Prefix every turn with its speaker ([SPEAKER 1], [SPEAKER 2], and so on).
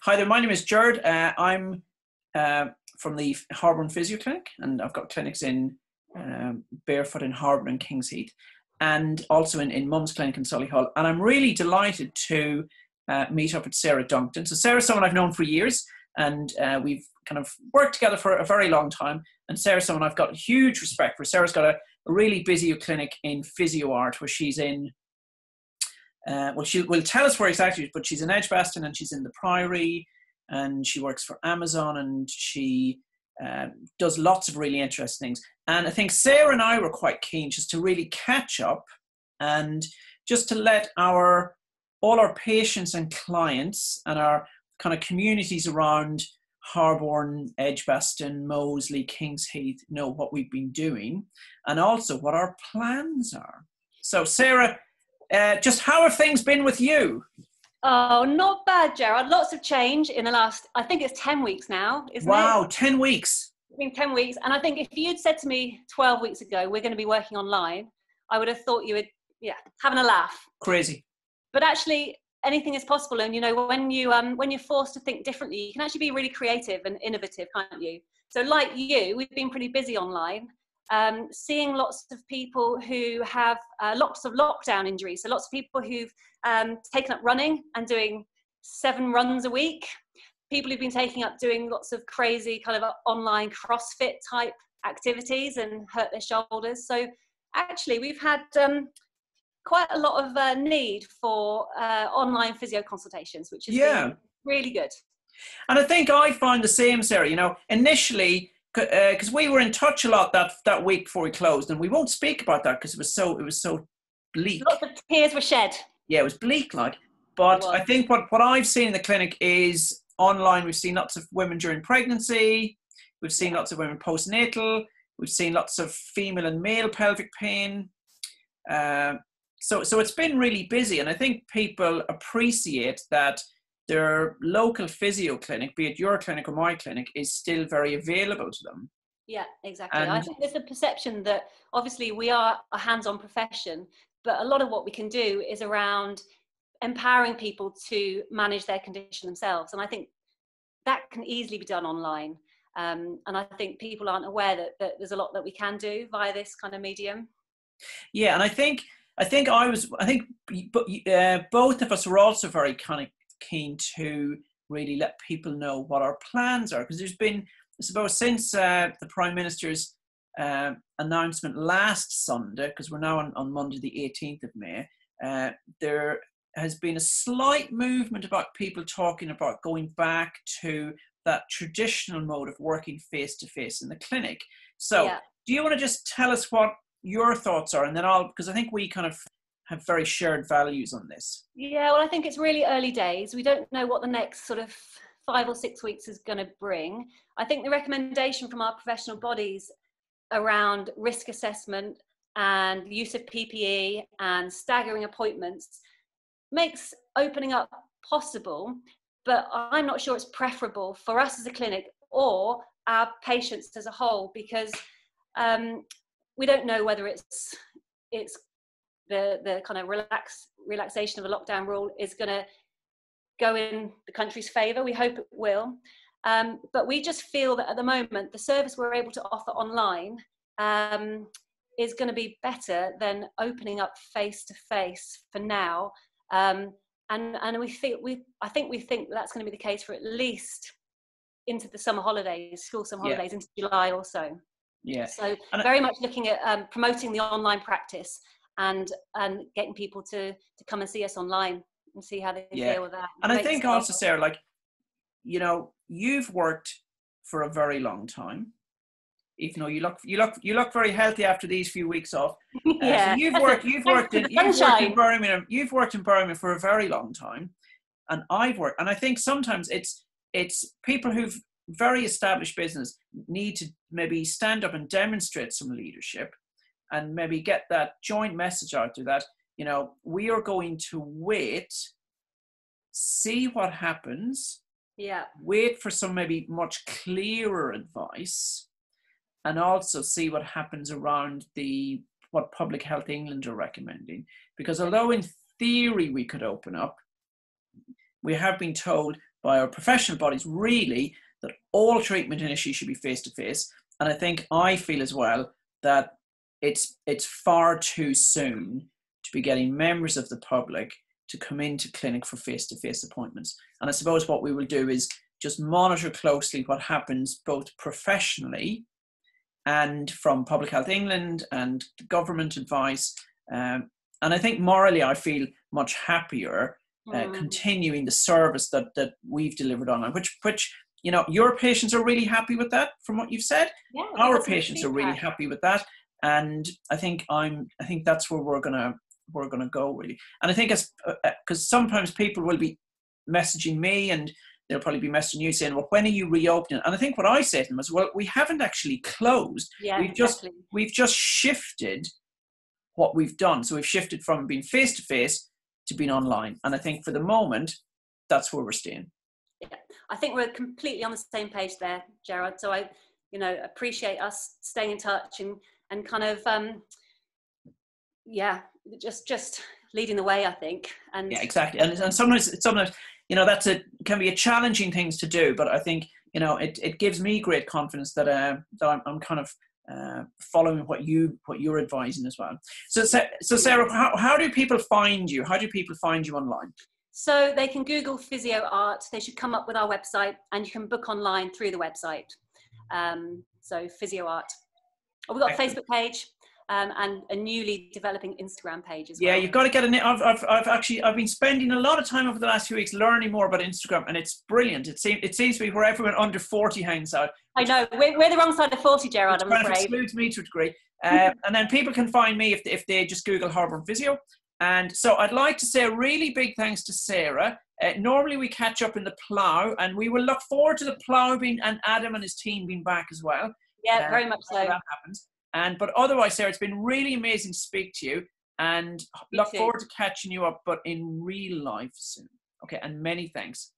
[SPEAKER 1] Hi there, my name is Gerard. I'm from the Harborne Physio clinic, and I've got clinics in Barefoot in Harborne and Kings Heath, and also in Mum's Clinic in Solihull. And I'm really delighted to meet up with Sarah Duncton. So Sarah's someone I've known for years, and we've kind of worked together for a very long time. And Sarah's someone I've got huge respect for. Sarah's got a really busy clinic in physio art where she's in, well, she will tell us where exactly, but she's in Edgbaston and she's in the Priory, and she works for Amazon, and she does lots of really interesting things. And I think Sarah and I were quite keen just to really catch up and just to let all our patients and clients and our kind of communities around Harborne, Edgbaston, Moseley, Kings Heath know what we've been doing and also what our plans are. So Sarah, just how have things been with you?
[SPEAKER 2] Oh, not bad, Gerard. Lots of change in the last, I think it's 10 weeks now, isn't it?
[SPEAKER 1] Wow, 10 weeks.
[SPEAKER 2] It's been 10 weeks. And I think if you'd said to me 12 weeks ago, we're going to be working online, I would have thought you would, having a laugh.
[SPEAKER 1] Crazy.
[SPEAKER 2] But actually, anything is possible. And, when you're forced to think differently, you can actually be really creative and innovative, can't you? So like you, we've been pretty busy online. Seeing lots of people who have lots of lockdown injuries. So lots of people who've taken up running and doing 7 runs a week. People who've been taking up doing lots of crazy kind of online CrossFit type activities and hurt their shoulders. So actually we've had quite a lot of need for online physio consultations, which is really good.
[SPEAKER 1] And I think I found the same, Sarah. Initially, because we were in touch a lot that week before we closed, and we won't speak about that because it was so bleak.
[SPEAKER 2] Lots of tears were shed.
[SPEAKER 1] Yeah, it was bleak, like. But I think what I've seen in the clinic is online. We've seen lots of women during pregnancy. We've seen lots of women postnatal. We've seen lots of female and male pelvic pain. So it's been really busy, and I think people appreciate that their local physio clinic, be it your clinic or my clinic, is still very available to them.
[SPEAKER 2] Yeah, exactly. I think there's a perception that obviously we are a hands-on profession, but a lot of what we can do is around empowering people to manage their condition themselves. And I think that can easily be done online. And I think people aren't aware that there's a lot that we can do via this kind of medium.
[SPEAKER 1] Yeah, and I think both of us were also very kind of keen to really let people know what our plans are, because there's been, I suppose, since the Prime Minister's announcement last Sunday, because we're now on Monday the 18th of May, there has been a slight movement about people talking about going back to that traditional mode of working face-to-face in the clinic. So do you want to just tell us what your thoughts are, and then because I think we kind of have very shared values on this.
[SPEAKER 2] Yeah, well, I think it's really early days. We don't know what the next sort of 5 or 6 weeks is going to bring. I think the recommendation from our professional bodies around risk assessment and use of PPE and staggering appointments makes opening up possible, but I'm not sure it's preferable for us as a clinic or our patients as a whole, because we don't know whether it's the kind of relaxation of a lockdown rule is going to go in the country's favour. We hope it will. But we just feel that at the moment, the service we're able to offer online is going to be better than opening up face-to-face for now. And I think we think that's going to be the case for at least into the summer holidays, school summer holidays, into July also.
[SPEAKER 1] Yeah.
[SPEAKER 2] So very much looking at promoting the online practice and getting people to come and see us online and see how they deal with that.
[SPEAKER 1] And I think also, Sarah, like, you've worked for a very long time, even though you look very healthy after these few weeks off. So you've worked in Birmingham for a very long time, and I've worked, and I think sometimes it's people who've very established business need to maybe stand up and demonstrate some leadership, and maybe get that joint message out there that, we are going to wait, see what happens, wait for some maybe much clearer advice, and also see what happens around what Public Health England are recommending. Because although in theory we could open up, we have been told by our professional bodies, really, that all treatment initially should be face-to-face. And I feel as well that it's far too soon to be getting members of the public to come into clinic for face-to-face appointments. And I suppose what we will do is just monitor closely what happens both professionally and from Public Health England and government advice. And I think morally, I feel much happier continuing the service that we've delivered online, which you know, your patients are really happy with that from what you've said.
[SPEAKER 2] Yeah,
[SPEAKER 1] our patients are really happy with that. And I think that's where we're gonna go, really. And I think because sometimes people will be messaging me and they'll probably be messaging you saying, well, when are you reopening? And I think what I say to them is, well, we haven't actually closed.
[SPEAKER 2] Yeah,
[SPEAKER 1] we've just shifted what we've done. So we've shifted from being face-to-face to being online. And I think for the moment, that's where we're staying.
[SPEAKER 2] Yeah, I think we're completely on the same page there, Gerard. So I, appreciate us staying in touch and kind of, just leading the way, I think. And
[SPEAKER 1] yeah, exactly. And sometimes, can be a challenging things to do, but I think, it gives me great confidence that I'm kind of following what you're advising as well. So Sarah, how do people find you? How do people find you online?
[SPEAKER 2] So they can Google Physio Art. They should come up with our website, and you can book online through the website. So Physio Art. We've got a Facebook page and a newly developing Instagram page as well. Yeah,
[SPEAKER 1] you've got to get an. I've been spending a lot of time over the last few weeks learning more about Instagram, and it's brilliant. It seems to be where everyone under 40 hangs out.
[SPEAKER 2] I know we're the wrong side of 40, Gerard. I'm afraid.
[SPEAKER 1] It excludes me to a degree. And then people can find me if they just Google Harborne Physio. And so I'd like to say a really big thanks to Sarah. Normally we catch up in the plough, and we will look forward to the plough and Adam and his team being back as well.
[SPEAKER 2] Yeah, very much so.
[SPEAKER 1] That happens. But otherwise, Sarah, it's been really amazing to speak to you, and look forward to catching you up, but in real life soon. Okay, and many thanks.